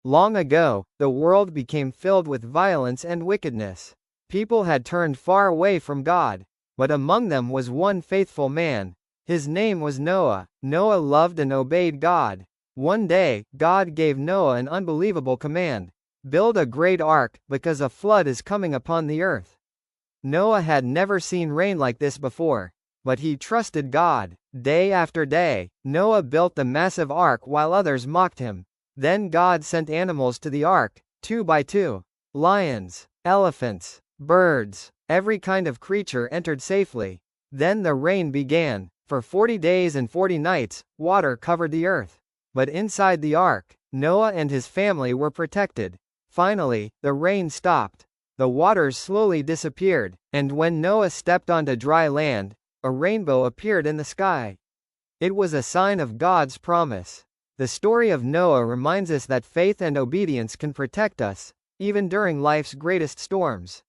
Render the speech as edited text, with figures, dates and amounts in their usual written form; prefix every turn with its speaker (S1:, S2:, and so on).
S1: Long ago, the world became filled with violence and wickedness. People had turned far away from God. But among them was one faithful man. His name was Noah. Noah loved and obeyed God. One day, God gave Noah an unbelievable command. Build a great ark, because a flood is coming upon the earth. Noah had never seen rain like this before. But he trusted God. Day after day, Noah built the massive ark while others mocked him. Then God sent animals to the ark, 2 by 2. Lions, elephants, birds, every kind of creature entered safely. Then the rain began. For 40 days and 40 nights, water covered the earth. But inside the ark, Noah and his family were protected. Finally, the rain stopped. The waters slowly disappeared, and when Noah stepped onto dry land, a rainbow appeared in the sky. It was a sign of God's promise. The story of Noah reminds us that faith and obedience can protect us, even during life's greatest storms.